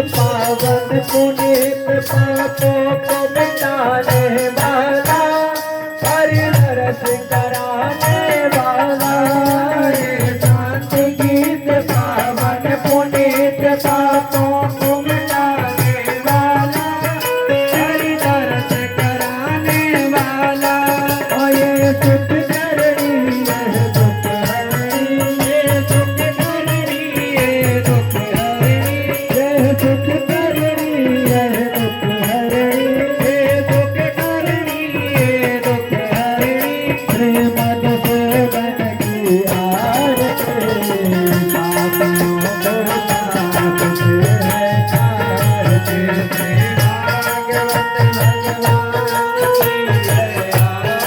पावन पुनीत पापों को मिटाने वाला, हरिहरस कराने वाला, ये शांति गीत पावन पुनीत पापों को मिटाने वाला, हरिहरस कराने वाला, ये सुख करनी है दुख हरनी, ये सुख करनी है दुख हरनी, ये सुख करनी है दुख हरनी, ये सुख करनी है दुख हरनी, श्रीमद सेवन की आरती, पापियों को पाप से तारते, श्री भागवत भगवान की है आरती।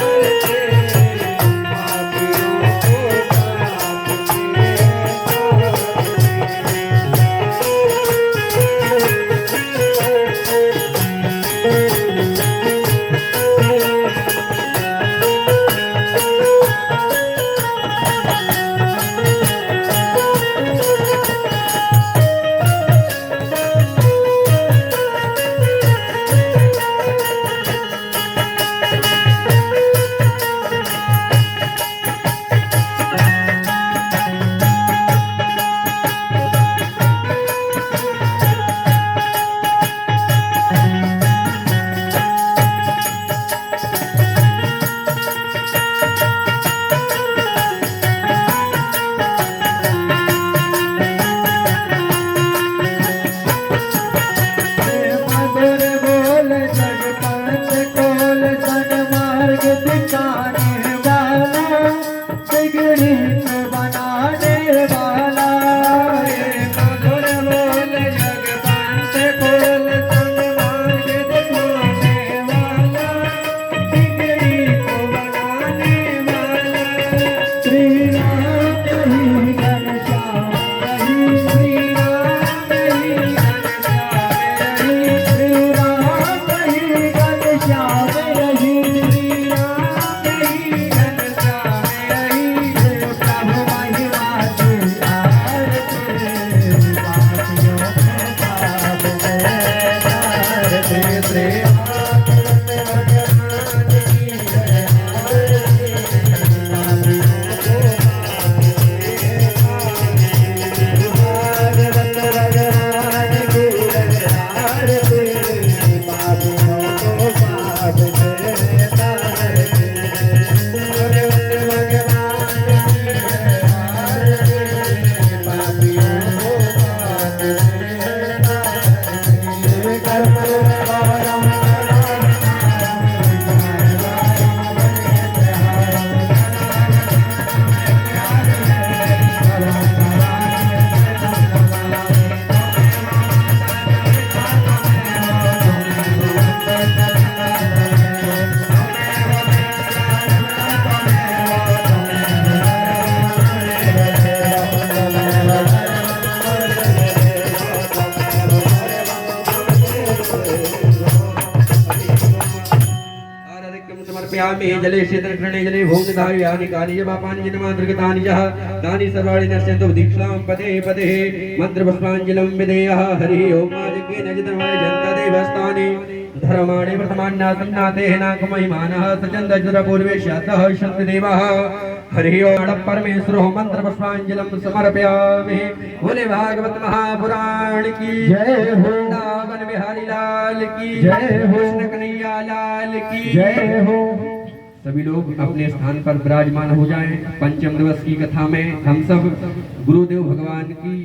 यामे जले शीतलकृणे जले भोगधार्यानि कानि जपापानि जन्मान्तर्गतानि यः तानि सर्वाणि नश्यन्तु दीक्षां पदे पदे मन्त्रपुष्पाञ्जलिं विधेयः हरिः ओम् आजज्ञेन जितमय जन्तदेवस्तानि धर्माणि प्रथमान्नासन्नातेः नाकमहिमानः सचन्दजुरपूर्वेश्यातः शन्तिदेवः हरिः ओम् परमेश्वरो मन्त्रपुष्पाञ्जलिं समर्पयामि। बोले भागवत महापुराण की जय हो, वृंदावन बिहारी लाल की जय हो, कृष्ण कन्हैया लाल की जय हो। सभी लोग अपने स्थान पर विराजमान हो जाएं। पंचम दिवस की कथा में हम सब गुरुदेव भगवान की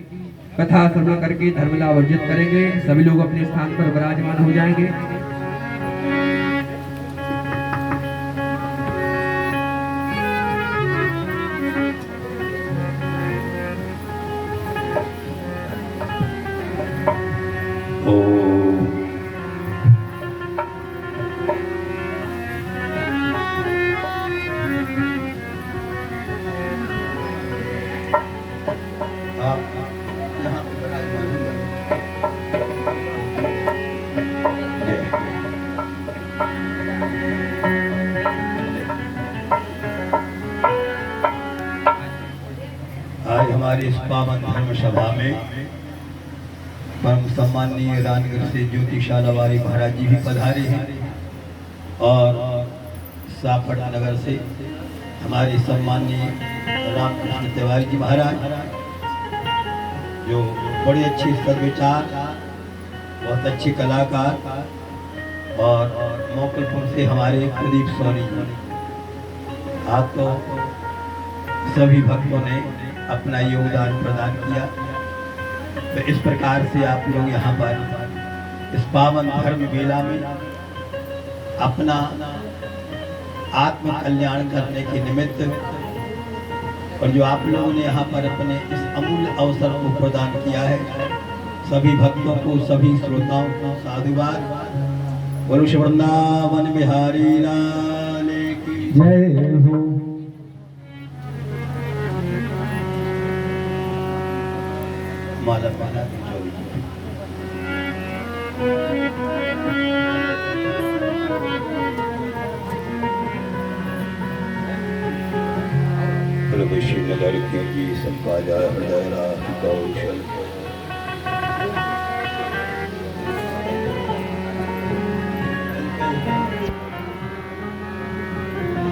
कथा श्रवण करके धर्म लाभ अर्जित करेंगे। सभी लोग अपने स्थान पर विराजमान हो जाएंगे। आज हमारी इस पावन धर्म सभा में परम सम्माननीय रानगढ़ से ज्योतिषाला वाली महाराज जी भी पधारे हैं और सापट नगर से हमारे सम्माननीय रामकृष्ण तिवारी जी महाराज जो बड़े अच्छे सद्विचार, बहुत अच्छे कलाकार, और मोकलपुर से हमारे प्रदीप सोनी। आज तो सभी भक्तों ने अपना योगदान प्रदान किया। तो इस प्रकार से आप लोग यहाँ पर इस पावन धर्म मेला में अपना आत्म कल्याण करने के निमित्त, और जो आप लोगों ने यहाँ पर अपने इस अमूल्य अवसर को प्रदान किया है, सभी भक्तों को, सभी श्रोताओं को साधुवाद। बोलो श्री वृंदावन बिहारी लाल की जय हो। माला माला की जोड़ी। प्रभु श्री नगर की जी सबका जय हृदय राख कौशल।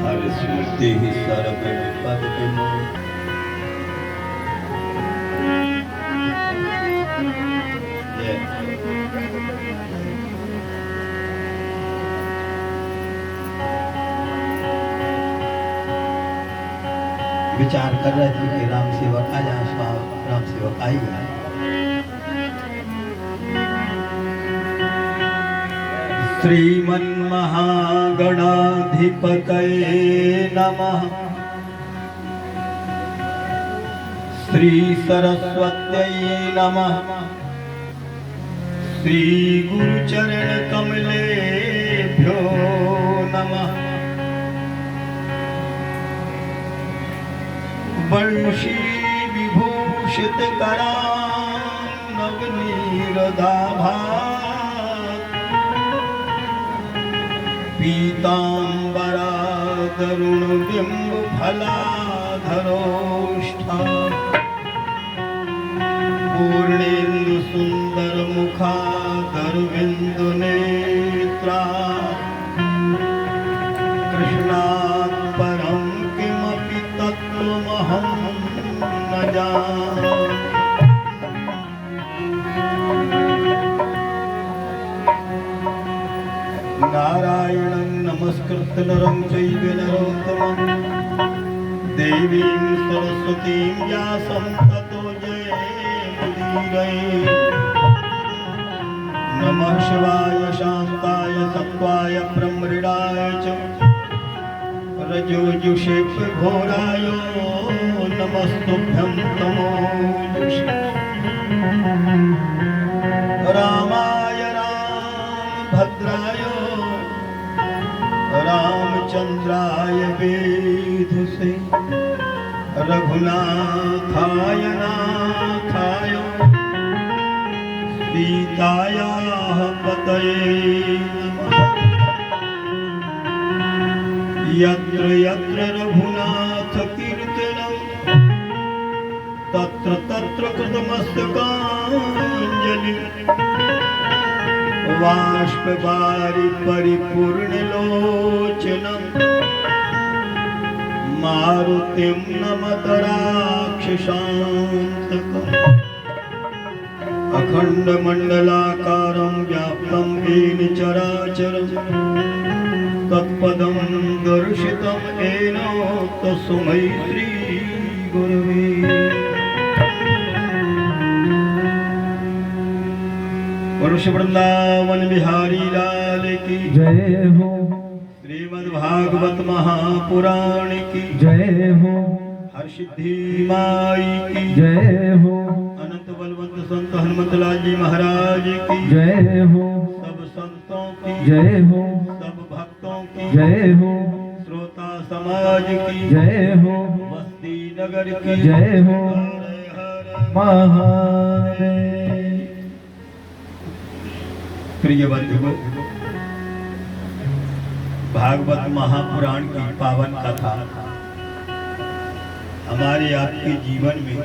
हर स्मृति ही सर्व विपद विमोचन। विचार कर रहे थे कि राम सेवक आ जाए, राम सेवक आई है। श्रीमन्महागणाधिपतये नमः। श्री सरस्वत्यै नमः। श्री गुरुचरण कमलेभ्यो नमः। वंशी विभूषित करानवनीरदाभा पीतांबरा तरुण बिंब फलाधरोष्ठा पूर्णेन्दु सुंदर मुखाधर बिंदु नेत्रा कृष्णात् परं किमपि तत्त्वमहं न जाने। नारायणं नमस्कृत्य नरं चैव नरोत्तमं देवीं सरस्वतीं व्यासं ततो जयमुदीरये। नमः शिवाय शान्ताय सत्त्वाय प्रमृडाय च रजोजुषेप्य घोराय नमस्तुभ्यं तमोजुषे। रामाय रामभद्राय रामचंद्राय वेधसे रघुनाथाय नाथाय सीतायाः पतये नमः। यत्र यत्र रघुनाथ कीर्तनं तत्र तत्र कृतमस्तकाञ्जलि बाष्पवारि परिपूर्णलोचनं मारुतिं नमत राक्षसान्तकम् अखण्डमण्डलाकारं व्याप्तं येन चराचरं तत्पदं दर्शितं येन तस्मै श्रीगुरवे पुरुष वृंदावन बिहारी लाल की जय हो। श्रीमद्भागवत महापुराण की जय हो। हर सिद्धि माई की जय हो। अनंत बलवंत संत हनुमतलाल जी महाराज की जय हो। सब संतों की जय हो। सब भक्तों की जय हो। श्रोता समाज की जय हो। बस्ती नगर की जय हो। हर हर महादेव। प्रिय बंधुओं, भागवत महापुराण की पावन कथा हमारे आपके जीवन में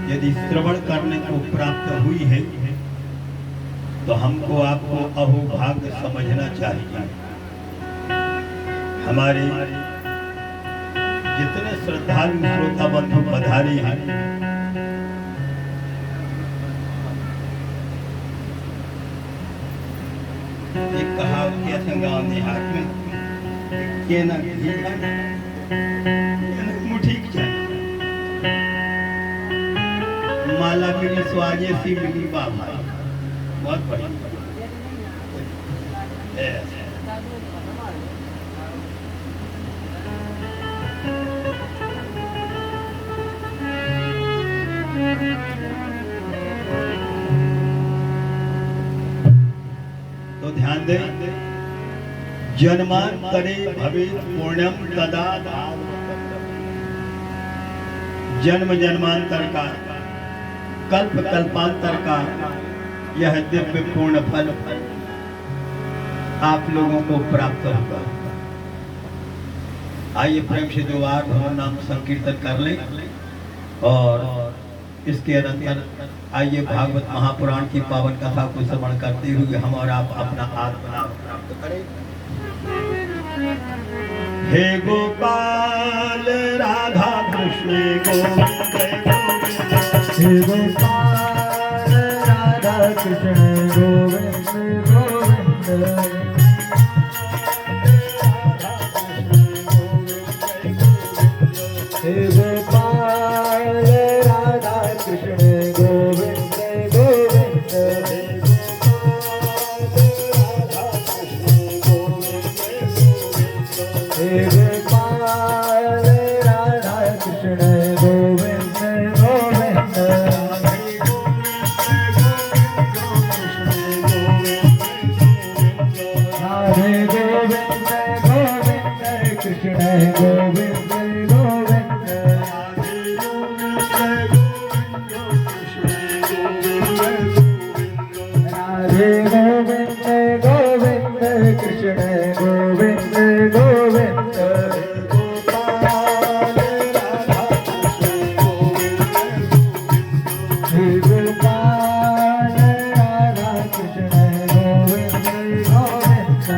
यदि श्रवण करने को प्राप्त हुई है तो हमको आपको अहोभाग्य समझना चाहिए। हमारे जितने श्रद्धालु श्रोता बंधु पधारे हैं, एक कहावत है गाँव देहात में के ना मुठी जाए माला मिली स्वाजे सी मिली बाबा, बहुत बढ़िया। तो ध्यान दें, जन्मांतरे भवेत् पुण्यम तदा जन्म जन्मांतर का कल्प कल्पांतर का यह दिव्य पूर्ण फल आप लोगों को प्राप्त होगा। आइए प्रेम से दो बार भगवान नाम संकीर्तन कर लें और इसके अनंतर आइए भागवत महापुराण की पावन कथा को श्रवण करते हुए हम और आप अपना आत्मनाम प्राप्त करें। हे गोपाल राधा कृष्ण गोविंद हे गोपाल राधा कृष्ण गोविंद गोविंद। हे गोपाल राधा कृष्ण गोविंद गोविंद। हे गोपाल राधा कृष्ण गोविंद गोविंद। राधे गोविंद गोविंद कृष्ण गोविंद गोविंद। राधे गोविंद गोविंद कृष्ण गोविंद गोविंद। हे गोपाल राधा कृष्ण गोविंद गोविंद।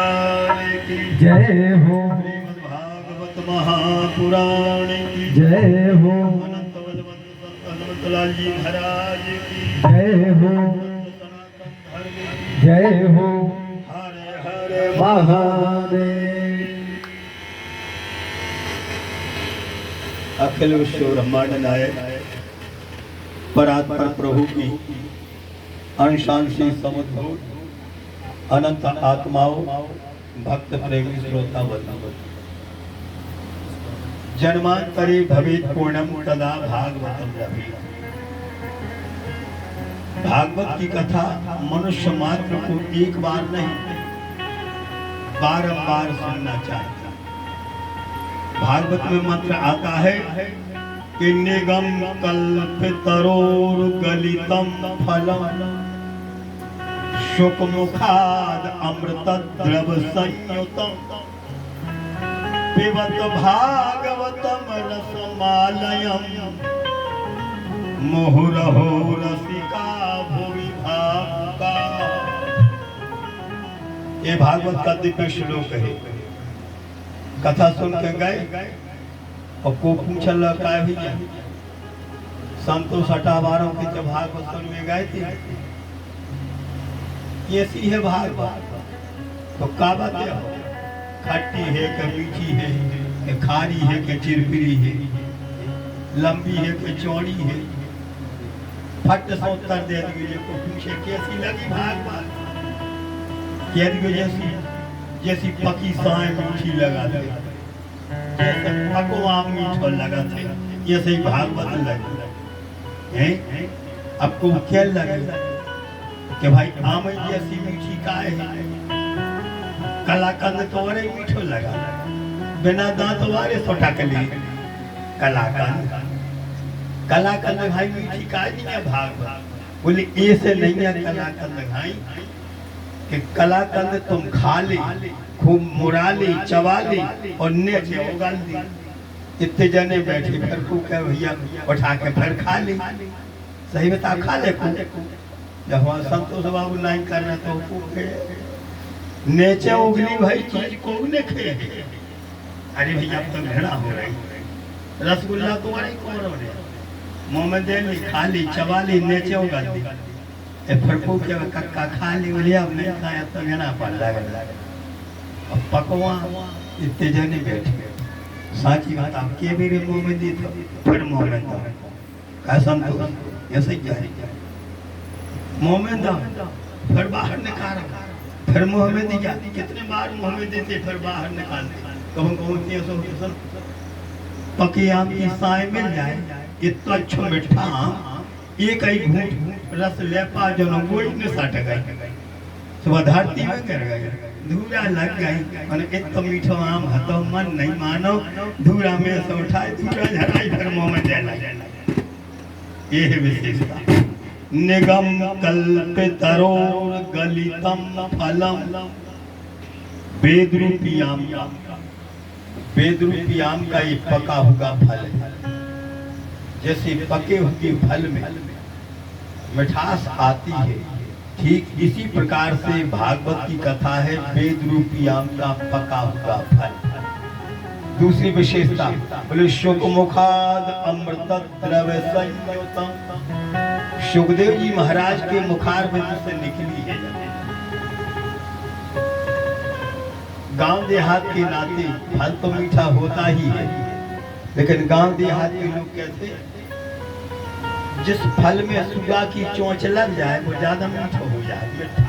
महाराज की जय हो भागवत महापुराण की जय हो अनंत हनुमत लाल जी महाराज की जय हो सनातन धर्म की जय हो हरे हरे महादेव। अखिल विश्व ब्रह्मांड नायक परात्पर प्रभु की अंशांशी समुद्भूत अनंत आत्माओं भक्त प्रेमी श्रोता बंधु जन्मांतरे भवेत् पूर्णम तदा भागवतम लभेत्। भागवत की कथा मनुष्य मात्र को एक बार नहीं बारंबार सुनना चाहिए। भागवत में मंत्र आता है कि निगम कल्पितरोर गलितम फलम शुकमुखाद अमृत द्रव संयुतम पिबत भागवतम रसमालयम मुहुरहो रसिका भुवि भावुका। ये भागवत का दिव्य श्लोक है। कथा सुन के गए और को पूछल का भी संतोष हटावारों के जब भागवत सुन में गए थे ऐसी है भागवत तो का बात है खट्टी है कि मीठी है कि खारी है कि चिरपिरी है लंबी है कि चौड़ी है फट से उत्तर दे दिए को पूछे कैसी लगी भागवत कह दिए जैसी पकी साए मीठी लगा दे जैसे पकवा मीठो लगा थे ऐसे ही भागवत लगे हैं। आपको क्या लगे कि भाई आम जैसी मीठी का है कलाकंद तोरे मीठो लगा बिना दांत वाले सोटा के लिए कलाकंद भाई मीठी का नहीं है भागवत बोले ऐसे नहीं है कलाकंद भाई कि कलाकंद तुम खा ले खूब मुरा ले चबा ले और नेचे उगाल ले। इतने जने बैठे फिर को कह भैया उठा के फिर खा ले सही बता खा ले जब वहाँ संतोष बाबू नहीं करना तो नेचे उगली भाई चीज को ने खे अरे भैया अब तो घड़ा हो रही रसगुल्ला तो वाली कौन हो रही मुंह में दे ली खा ली चबा ली नेचे उगाल ली फिर को क्या कक्का खा ली बोलिए अब नहीं खाया तो घड़ा पड़ लगा अब पकवा इतने जने बैठे साची बात आप के मेरे मुंह में दी तो फिर मुंह में दो कसम तो ऐसे क्या है मुंह में दो फिर बाहर निकालो फिर मुंह में दी जाती कितने बार मुंह में देते फिर बाहर निकालते कभी कभी ऐसा पकी आम की साए मिल जाए इतना अच्छा मीठा आम एक ही घूंट रस ले पा जो न कोई न सट गई सुबह धरती में गिर गई धूरा लग गई और इतना मीठा आम हतो मन नहीं मानो धूरा में से उठाए धूरा झराई फिर मुंह में दे लगा। ये है विशेषता निगम कल्पितरोर गलितम फलम वेद रूपी आम का ये पका हुआ फल है। जैसे पके हुए फल में मिठास आती है ठीक इसी प्रकार से भागवत की कथा है वेद रूपी आम का पका हुआ फल। दूसरी विशेषता बोले शुकमुखाद अमृत द्रव्य संयुतम सुखदेव जी महाराज के मुखार बिंदु से निकली है। गांव देहात के नाते फल तो मीठा होता ही है लेकिन गांव देहात के लोग कहते हैं जिस फल में सुगा की चोंच लग जाए वो ज्यादा मीठा हो जाए मीठा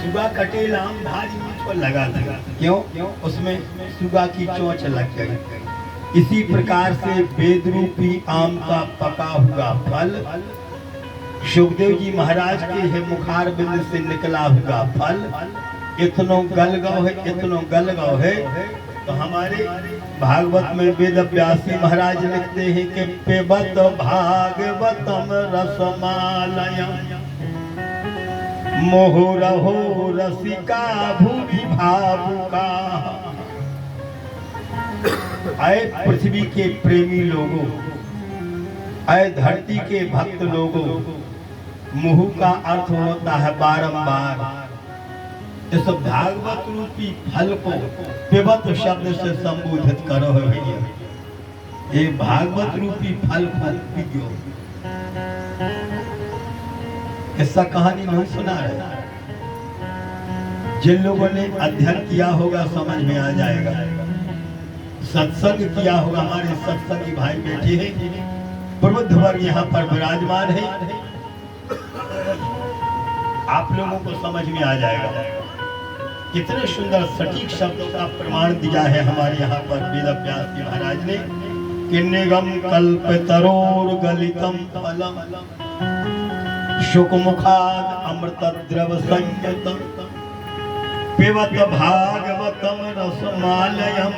सुगा कटेल आम भारी मीठा लगा था क्यों उसमें सुगा की चोंच लग गई। इसी प्रकार से वेद रूपी आम का पका हुआ फल सुखदेव जी महाराज के है मुखार बिंद से निकला हुआ फल इतनो गलगांव है तो हमारे भागवत में वेद व्यासी महाराज लिखते हैं कि पिबत भागवतम रसमालयम मोहरहो रसिका भूमि भावुका। आए पृथ्वी के प्रेमी लोगों आए धरती के भक्त लोगों मुहु का अर्थ होता है बारंबार इस भागवत रूपी फल को पिबत शब्द से संबोधित करो है भैया। ये भागवत रूपी फल को पियो। ऐसा कहानी नहीं सुना है, जिन लोगों ने अध्ययन किया होगा समझ में आ जाएगा। सत्संग किया होगा, हमारे सत्संगी भाई बैठे हैं, प्रबुद्ध वर्ग यहाँ पर विराजमान है, आप लोगों को समझ में आ जाएगा। कितने सुंदर सटीक शब्दों का प्रमाण दिया है हमारे यहाँ पर वेद व्यास जी महाराज ने कि निगम कल्पतरोर गलितम फलम शुकमुखाद अमृत द्रव संयुतम पिबत भागवतम रसमालयम।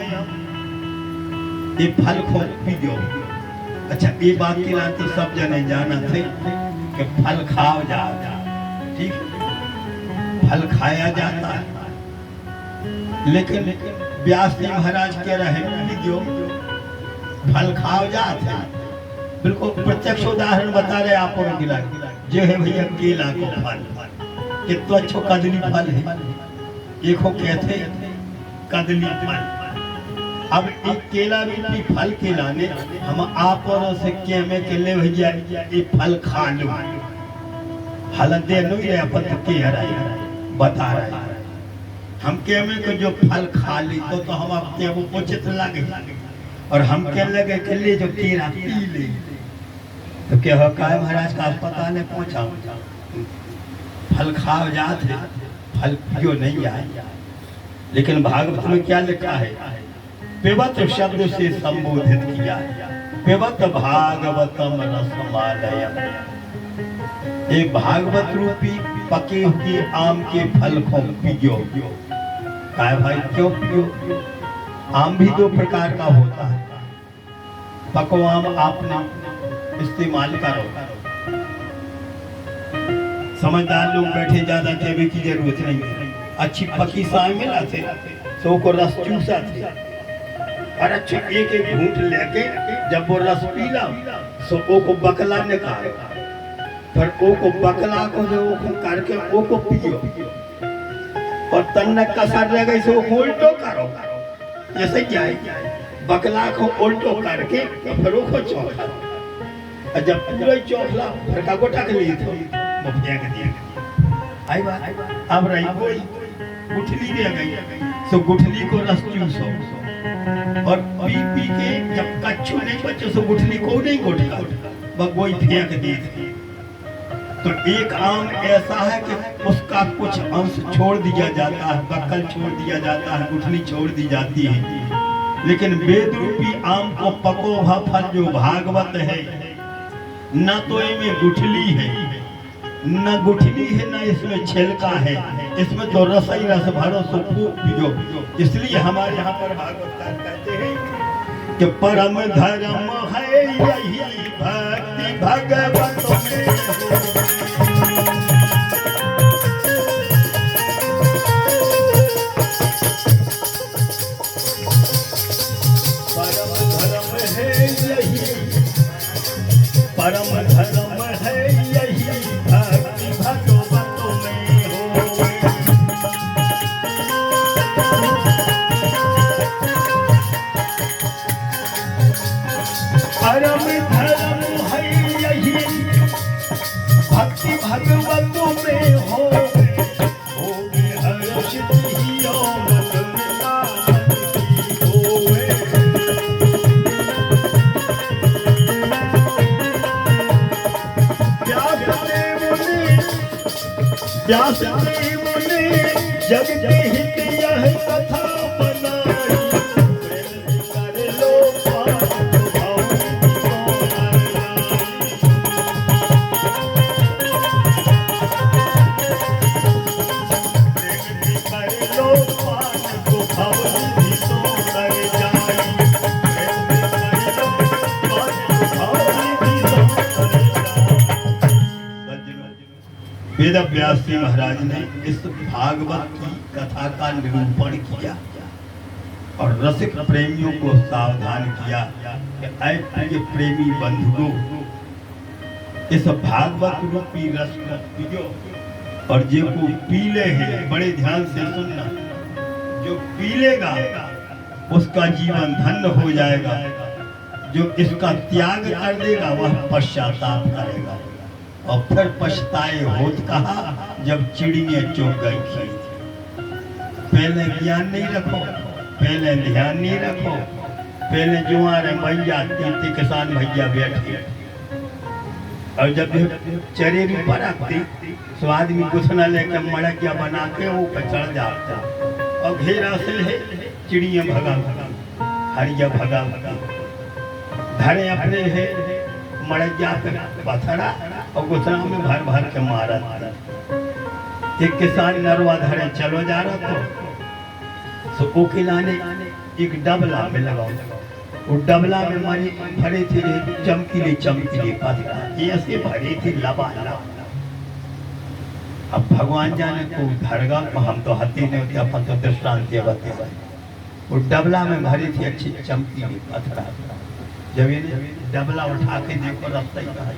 ये फल को पियो। अच्छा, ये बात की नाते सब जने जाना थे कि फल खाओ जाओ, ठीक, फल खाया जाता है, लेकिन व्यास जी महाराज कह रहे पियो, फल खाओ जाते। बिल्कुल प्रत्यक्ष उदाहरण बता रहे आप और गिला जो है भैया केला को फल, कितना अच्छा कदली फल है, एक हो कहते कदली फल। अब एक केला भी फल के लाने हम आप और से के में के ले भैया ये फल खा लो, हालत दे लो ये अपन के हराई बता रहे हम के में को जो फल खा ली तो हम आपके वो उचित लगे, और हम के लगे के लिए जो केला पी ले तो क्या हो काय महाराज का अस्पताल में पहुंचा, फल खाओ जाते फल पियो नहीं आए। लेकिन भागवत में क्या लिखा है, पिबत शब्द से संबोधित किया, पिबत भागवतम रसमालयम। ये भागवत रूपी पके हुए आम के फल को पियो। काय भाई क्यों पियो? आम भी दो प्रकार का होता है, पको आम आपने इस्तेमाल करो। समझदार लोग बैठे, ज्यादा कहने की जरूरत नहीं है। अच्छी पकी साई मिला थे तो को रस चूसा थे, और अच्छा एक एक घूंट लेके जब वो रस पीला तो ओ को बकला निकालो, पर ओ को बकला को जो करके ओ को पियो, और तन्ने कसर रह गई सो उल्टो करो। जैसे क्या है, बकला को उल्टो करके फिर ओ को चौंका, और जब पूरा चौंकला फिर का गोटा के लिए तो मुफ्तिया के दिया आई बात। अब रही कोई गुठली दे गई सो गुठली को रस चूसो, और पी पी के जब कच्चू नहीं बचे सो गुठली को नहीं गोटला बगोई फेंक दी। तो एक आम ऐसा है कि उसका कुछ अंश छोड़ दिया जाता है, बक्कल छोड़ दिया जाता है, गुठली छोड़ दी जाती है। लेकिन वेद रूपी आम को पको हुआ फल जो भागवत है, न तो इनमें गुठली है, न गुठली है, न इसमें छिलका है, इसमें तो रस ही रस भरो सो खूब पियो। इसलिए हमारे यहाँ पर भागवतकार कहते हैं कि परम धर्म है यही भक्ति भगवत में। परम धर्म है यही भक्ति भगवत में हो। परम धर्म है यही भक्ति भगवत में हो। व्यास देव ने जग के हित यह कथा बनाई, कर लो वेद व्यास जी महाराज ने इस भागवत की कथा का निरूपण किया और रसिक प्रेमियों को सावधान किया कि ऐ प्रिय प्रेमी बंधुओं, इस भागवत रूपी रस को पियो। और जो को पीले हैं, बड़े ध्यान से सुनना, जो पीलेगा उसका जीवन धन्य हो जाएगा, जो इसका त्याग कर देगा वह पश्चाताप करेगा। और फिर पछताए होत कहा जब चिड़िया चुग गई थी। पहले ज्ञान नहीं रखो, पहले ध्यान नहीं रखो, पहले जुआरे भैया तीते किसान भैया बैठे, और जब चरेरी पर आती तो आदमी कुछ न लेकर मड़किया बना के वो पे चढ़ जाता, और घेरा से है चिड़िया भगा हरिया भगा धरे अपने है मड़किया पे पथरा और गुसरा में भर भर के मारा। एक किसान नरवा धरे चलो जा रहा तो वो खिलाने एक डबला में लगाओ, वो डबला में मारी भरे थे चमकीले चमकीले पथरा, ये ऐसे भरे थे लबा लबा। अब भगवान जाने को धरगा, हम तो हती नहीं होती, अपन तो दृष्टांत बताए। वो डबला में भरी थी अच्छी चमकीली पथरा। जब ये डबला उठा के देखो रास्ता ही कहा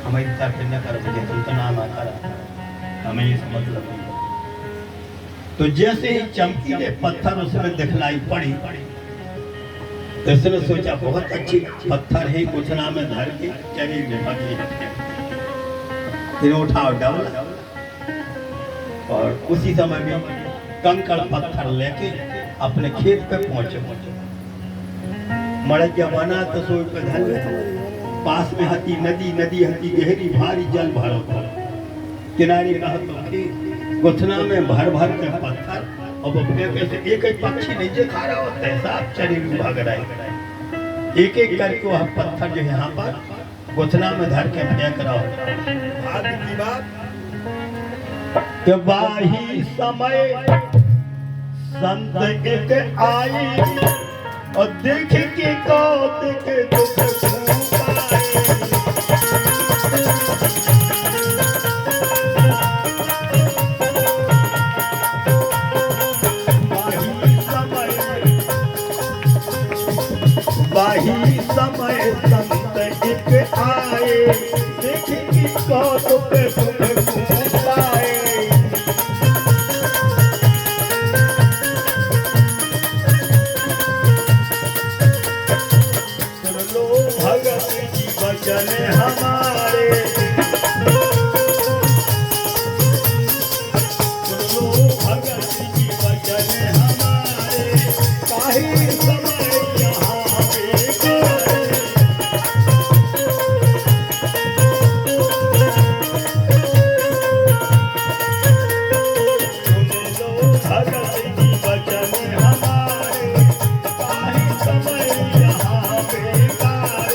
हमें इतना न कर मुझे तुम तो नाम आता रहा, हमें ये मतलब नहीं। तो जैसे ही चमकीले पत्थर उसमें दिखलाई पड़ी तो इसने सोचा बहुत अच्छी पत्थर है, उछना में धर के चली फिर उठाओ डबला, और उसी समय में कंकड़ पत्थर लेके अपने खेत पे पहुंचे। मड़किया बना तो सोई पे धर पास में हती नदी, नदी हती गहरी भारी जल भरो था, किनारे कहा तो गुथना में भर भर के पत्थर, और कैसे एक एक पक्षी नहीं जो खा रहा होता है, साफ चरी भाग रहा है, एक एक करके वह पत्थर जो है यहाँ पर गुथना में धर के फेंक रहा होता है। भाग्य की बात कि वाही समय संत एक आई, और देख के कौत के दुख पाए। वाही समय संत एक आए, देख के कौत के दुख पाए। वचन हमारे सुनो भगत जी वचन हमारे, काहे समय यहाँ बेकार। सुनो भगत जी वचन हमारे, काहे समय यहाँ बेकार।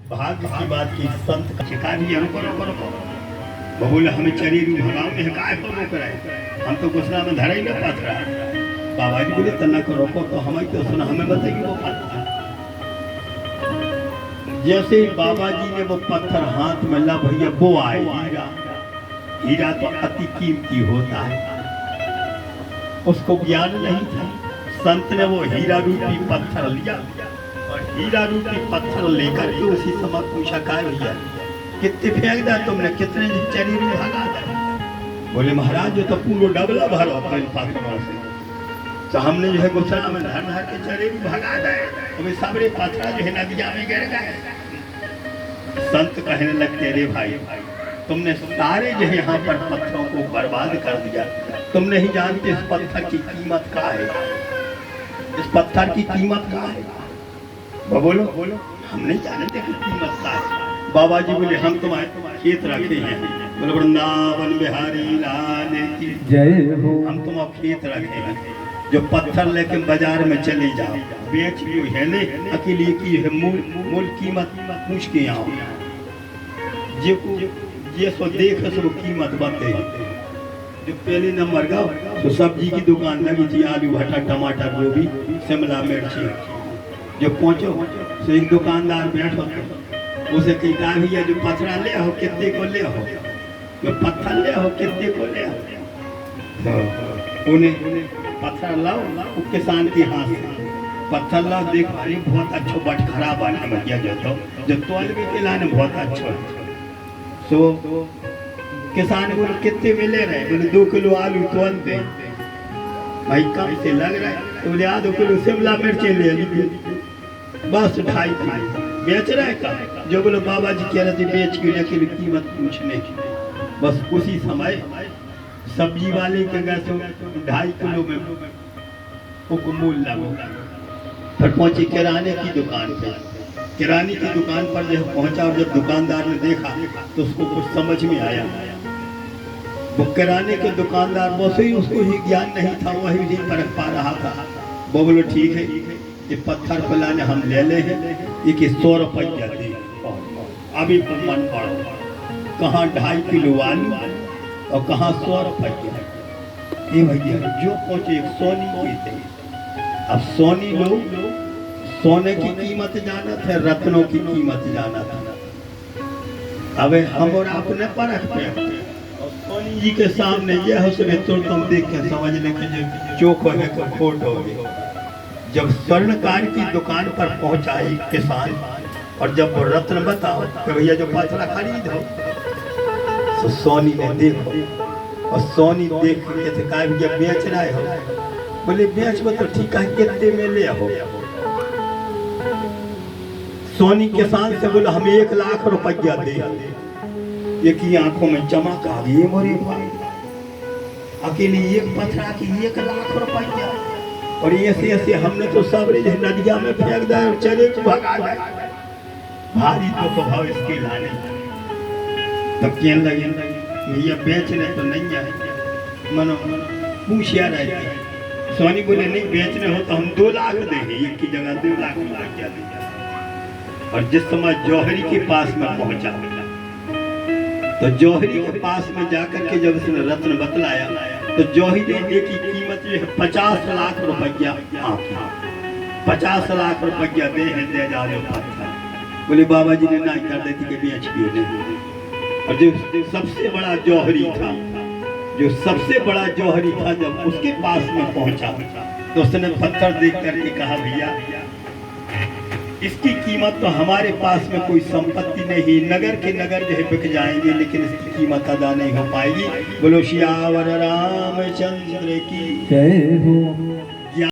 भाग्य की बात की संत का शिकारी हमको रोको रोको, वो बोले हमें चरीरू भगाओ में काय को रोक रहे, हम तो गुस्सा में धरा ही ना पात रहा। बाबा जी बोले तना को रोको, तो हमें क्यों सुना, हमें बताइए वो पत्थर। जैसे ही बाबा जी ने वो पत्थर हाथ में ला भैया वो आए हीरा, हीरा तो अति कीमती होता है, उसको ज्ञान नहीं था। संत ने वो हीरा रूपी पत्थर लिया, और हीरा रूपी पत्थर लेकर के उसी समय पूछा काय भैया कितने फेंक दिया तुमने, कितने चरी में भगा दिया। बोले महाराज जो तो पूरा डबला भरा था इन पत्थरों से, तो हमने जो है गुस्सा में धर धर के चरी में भगा दिए, तो वे सारे पत्थर जो है नदिया में गिर गए। संत कहने लगते अरे भाई तुमने सारे जो है यहाँ पर पत्थरों को बर्बाद कर दिया, तुम नहीं जानते इस पत्थर की कीमत क्या है, इस पत्थर की कीमत क्या है। बोलो बोलो हम नहीं जानते कि कीमत क्या है। बाबा जी बोले हम तुम्हारे खेत रखे हैं, बोले वृंदावन बिहारी लाल की जय हो। हम तुम्हारे खेत रखे हैं, जो पत्थर लेके बाजार में चले जाओ बेच भी है ने अकेले की है मूल कीमत पूछ के आओ, ये सो देख सो कीमत बातें। जो पहले नंबर का तो सब्जी की दुकान लगी थी, आलू भट्टा टमाटर गोभी शिमला मिर्ची, जो पहुंचो तो एक दुकानदार बैठो उसे कहता भैया जो पथरा ले हो कितने को ले हो, जो पत्थर ले हो कितने को ले हो। उन्हें पत्थर लाओ किसान के हाथ से, पत्थर ला देख अरे बहुत अच्छो बट खराब आना भैया जो तोलवे के लाने बहुत अच्छो सो किसान बोले कितने मिले रहे बोले 2 किलो आलू तोलते भाई कम से लग रहा है तो बोले आधो किलो शिमला मिर्च ले लीजिए बस 2.5 किलो बेच रहा है का जो बोले बाबा जी कह रहे थे बेच के लेकिन कीमत पूछने की बस उसी समय सब्जी वाले के गए तो 2.5 किलो में मूल लगो फिर पहुंचे किराने की दुकान पे किराने की दुकान पर जब पहुंचा और जब दुकानदार ने देखा तो उसको कुछ समझ में आया वो किराने के दुकानदार वैसे ही उसको ही ज्ञान नहीं था वही नहीं परख पा रहा था वो बोलो ठीक है ये पत्थर फलाने हम ले ले हैं ये कि 100 रुपये दे अभी तो मन पड़ो कहाँ 2.5 किलो आलू और कहाँ 100 रुपये ये भैया जो पहुंचे एक सोनी की थे अब सोनी लोग सोने की कीमत जाना थे रत्नों की कीमत जाना था अब हम और आपने परख पे और सोनी जी के सामने यह है उसमें तुम देख के समझ लें कि चोक है तो खोट हो गई जब स्वर्णकार की दुकान पर पहुंचा एक किसान और जब वो रत्न बताओ कि भैया जो पत्थर खरीदो तो सोनी ने देखो और सोनी देख के कहा भैया बेच रहे हो बोले बेच में तो ठीक है कितने में ले हो सोनी किसान से बोला हम 1 लाख रुपया दे एक ही आंखों में चमक आ गई मोरे भाई अकेले एक पत्थर की 1 लाख रुपया और ऐसे ऐसे हमने तो सब नदिया में फेंक दिया और चले भगा गए भारी तो भाव इसके लाने तब कहने लगे भैया बेचने तो नहीं आए मनो पूछिया रहे सोनी बोले नहीं बेचने हो तो हम 2 लाख देंगे एक की जगह 2 लाख क्या देंगे और जिस समय जौहरी के पास में पहुंचा तो जौहरी के पास में जाकर के जब उसने रत्न बतलाया तो जौहरी ने एक की कीमत जो है 50 लाख रुपया आंकी 50 लाख रुपया दे जा रहे पत्थर बोले बाबा जी ने ना कर देती कि बेच दिए और जो सबसे बड़ा जौहरी था जो सबसे बड़ा जौहरी था जब उसके पास में पहुंचा तो उसने पत्थर देख करके कहा भैया इसकी कीमत तो हमारे पास में कोई संपत्ति नहीं नगर के नगर जो है बिक जाएंगे लेकिन इसकी कीमत अदा नहीं हो पाएगी बोलो सियावर रामचंद्र की जय हो